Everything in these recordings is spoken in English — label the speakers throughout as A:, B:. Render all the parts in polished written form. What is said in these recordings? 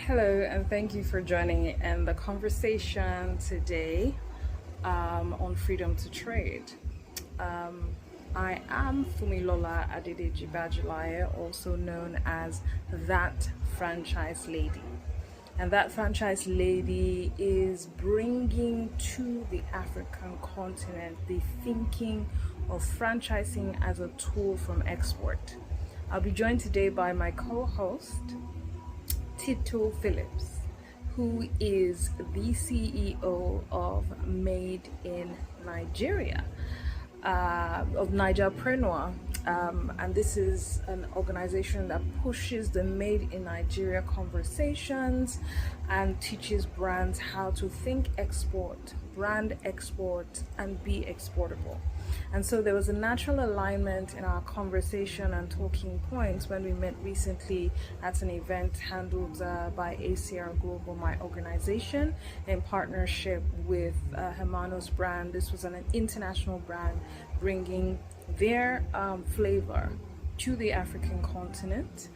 A: Hello, and thank you for joining in the conversation today on freedom to trade. Um, I am Fumilola Adedeji Bajulaye, also known as that franchise lady. And that franchise lady is bringing to the African continent the thinking of franchising as a tool from export. I'll be joined today by my co host, Tito Phillips, who is the CEO of Made in Nigeria, of Naijapreneur. And this is an organization that pushes the Made in Nigeria conversations and teaches brands how to think export, brand export, and be exportable. And so there was a natural alignment in our conversation and talking points when we met recently at an event handled by ACR Global, my organization, in partnership with Hermanos brand. This was an international brand bringing their flavor to the African continent,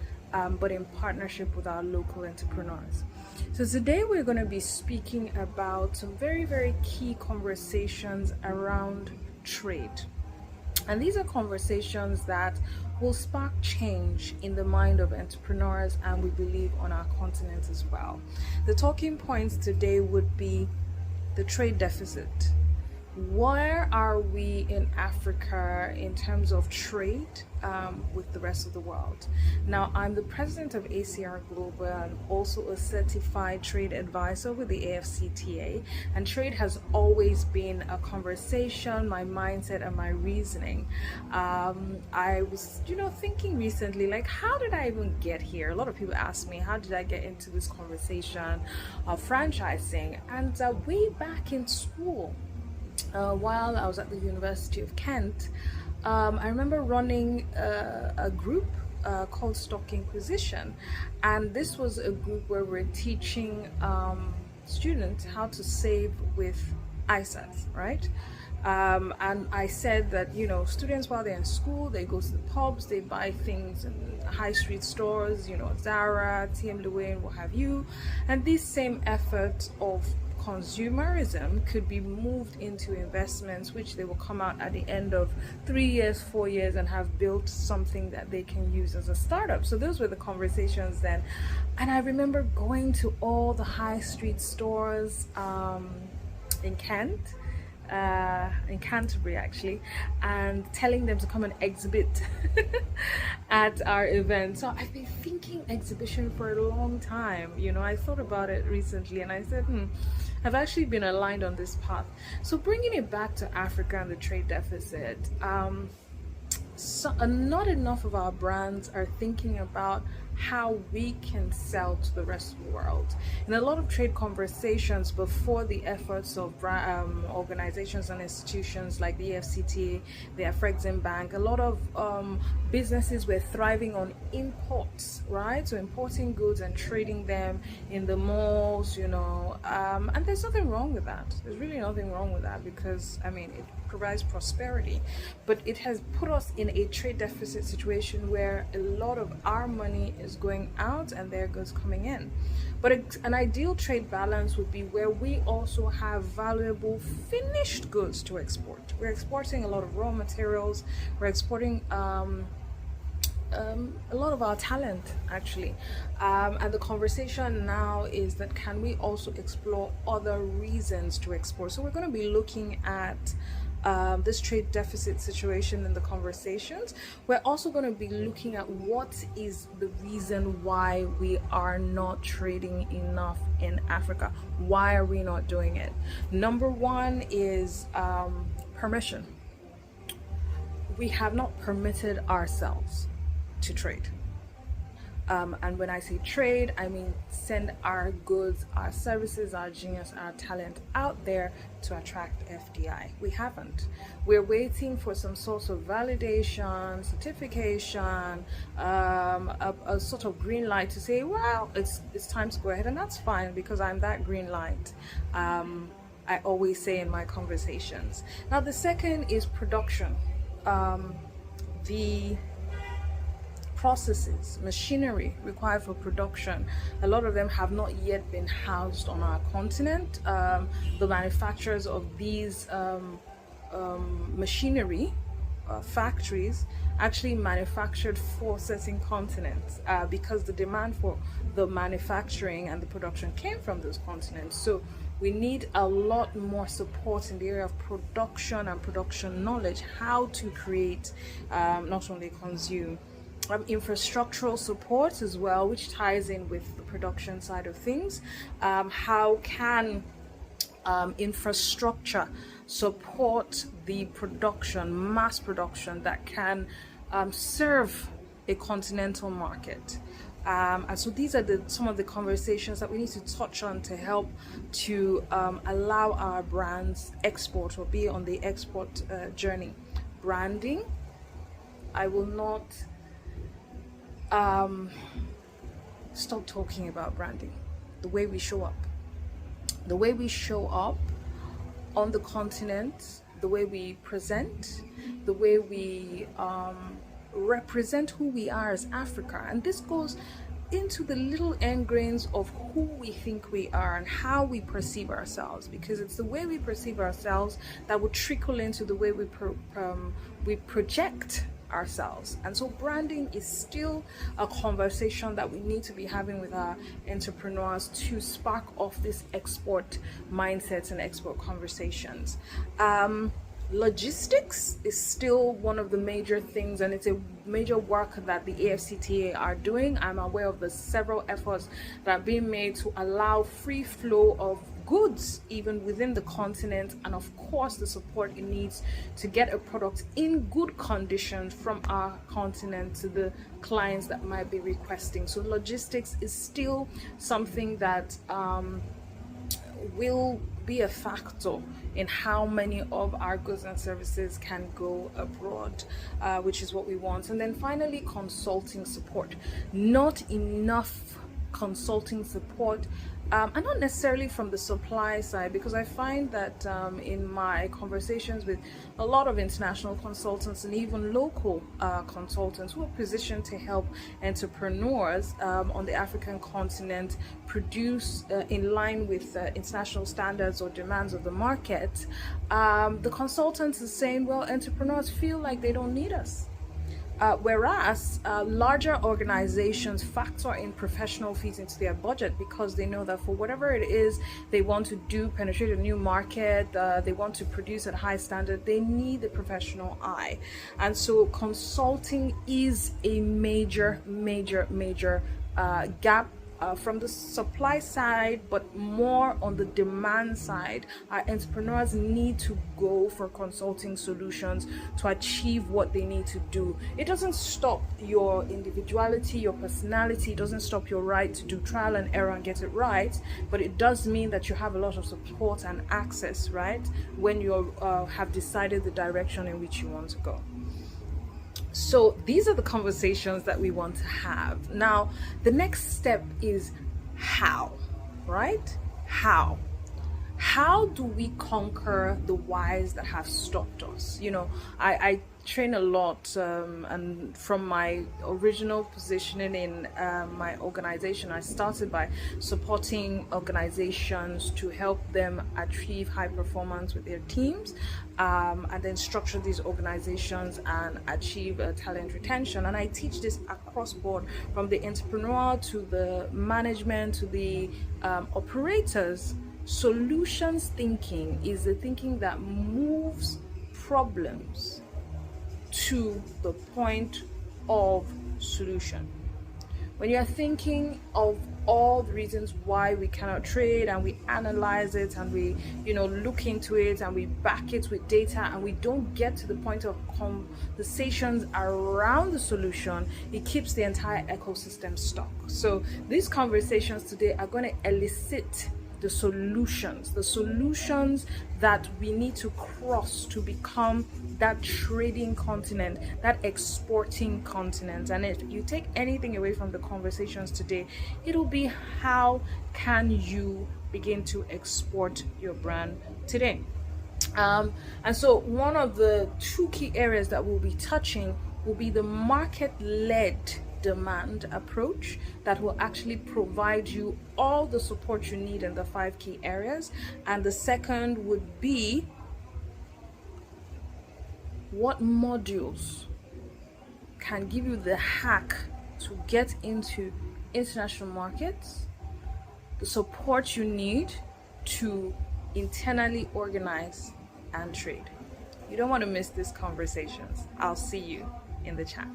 A: but in partnership with our local entrepreneurs. So today we're going to be speaking about some very, very key conversations around trade. And these are conversations that will spark change in the mind of entrepreneurs and we believe on our continent as well. The talking points today would be the trade deficit. Where are we in Africa in terms of trade with the rest of the world? Now, I'm the president of ACR Global and also a certified trade advisor with the AFCTA. And trade has always been a conversation, my mindset and my reasoning. I was, thinking recently, like, how did I even get here? A lot of people ask me, how did I get into this conversation of franchising? And way back in school, while I was at the University of Kent, I remember running a group called Stock Inquisition, and this was a group where we're teaching students how to save with ISAs, right? And I said that, students while they're in school, they go to the pubs, they buy things in high street stores, Zara, TM Lewin, what have you, and this same effort of consumerism could be moved into investments, which they will come out at the end of 3 years, 4 years, and have built something that they can use as a startup. So those were the conversations then. And I remember going to all the high street stores in Kent, in Canterbury actually, and telling them to come and exhibit at our event. So I've been thinking exhibition for a long time. I thought about it recently and I said, I've actually been aligned on this path. So bringing it back to Africa and the trade deficit, not enough of our brands are thinking about how we can sell to the rest of the world. In a lot of trade conversations before the efforts of organizations and institutions like the EFCT, the Afrexim Bank, a lot of businesses were thriving on imports, right? So importing goods and trading them in the malls, and there's nothing wrong with that. There's really nothing wrong with that because, it provides prosperity. But it has put us in a trade deficit situation where a lot of our money is going out and their goods coming in. But an ideal trade balance would be where we also have valuable finished goods to export. We're exporting a lot of raw materials. We're exporting a lot of our talent actually, and the conversation now is that can we also explore other reasons to export? So we're going to be looking at this trade deficit situation in the conversations. We're also going to be looking at what is the reason why we are not trading enough in Africa. Why are we not doing it? Number one is permission. We have not permitted ourselves to trade. And when I say trade, I mean send our goods, our services, our genius, our talent out there to attract FDI. We haven't. We're waiting for some sort of validation, certification, a sort of green light to say, well, it's time to go ahead, and that's fine because I'm that green light. I always say in my conversations. Now, the second is production. The processes, machinery required for production, a lot of them have not yet been housed on our continent. The manufacturers of these machinery factories actually manufactured for certain continents because the demand for the manufacturing and the production came from those continents. So we need a lot more support in the area of production and production knowledge, how to create, not only consume. Infrastructural support as well, which ties in with the production side of things. How can infrastructure support the production, mass production that can serve a continental market? And so these are some of the conversations that we need to touch on to help to allow our brands export or be on the export journey. Branding, I will not stop talking about branding. The way we show up on the continent, the way we present, the way we represent who we are as Africa. And this goes into the little ingrains of who we think we are and how we perceive ourselves, because it's the way we perceive ourselves that will trickle into the way we project ourselves. And so branding is still a conversation that we need to be having with our entrepreneurs to spark off this export mindsets and export conversations. Logistics is still one of the major things, and it's a major work that the AFCTA are doing. I'm aware of the several efforts that are being made to allow free flow of goods even within the continent, and of course the support it needs to get a product in good condition from our continent to the clients that might be requesting. So logistics is still something that will be a factor in how many of our goods and services can go abroad, which is what we want. And then finally, consulting support. Not enough consulting support, and not necessarily from the supply side, because I find that in my conversations with a lot of international consultants and even local consultants who are positioned to help entrepreneurs on the African continent produce in line with international standards or demands of the market, the consultants are saying, well, entrepreneurs feel like they don't need us. Whereas larger organizations factor in professional fees into their budget because they know that for whatever it is they want to do, penetrate a new market, they want to produce at a high standard, they need a professional eye. And so consulting is a major gap from the supply side, but more on the demand side. Our entrepreneurs need to go for consulting solutions to achieve what they need to do. It doesn't stop your individuality, your personality, it doesn't stop your right to do trial and error and get it right, but it does mean that you have a lot of support and access, right, when you have decided the direction in which you want to go. So these are the conversations that we want to have. Now, the next step is how, right? How do we conquer the whys that have stopped us? You know, I train a lot, and from my original positioning in my organization, I started by supporting organizations to help them achieve high performance with their teams, and then structure these organizations and achieve talent retention. And I teach this across board, from the entrepreneur to the management to the operators. Solutions thinking is the thinking that moves problems to the point of solution. When you're thinking of all the reasons why we cannot trade, and we analyze it and we look into it and we back it with data, and we don't get to the point of conversations around the solution, it keeps the entire ecosystem stuck. So these conversations today are going to elicit the solutions that we need to cross to become that trading continent, that exporting continent. And if you take anything away from the conversations today, it'll be how can you begin to export your brand today. And so one of the two key areas that we'll be touching will be the market-led demand approach that will actually provide you all the support you need in the 5 key areas. And the second would be what modules can give you the hack to get into international markets, the support you need to internally organize and trade. You don't want to miss these conversations. I'll see you in the chat.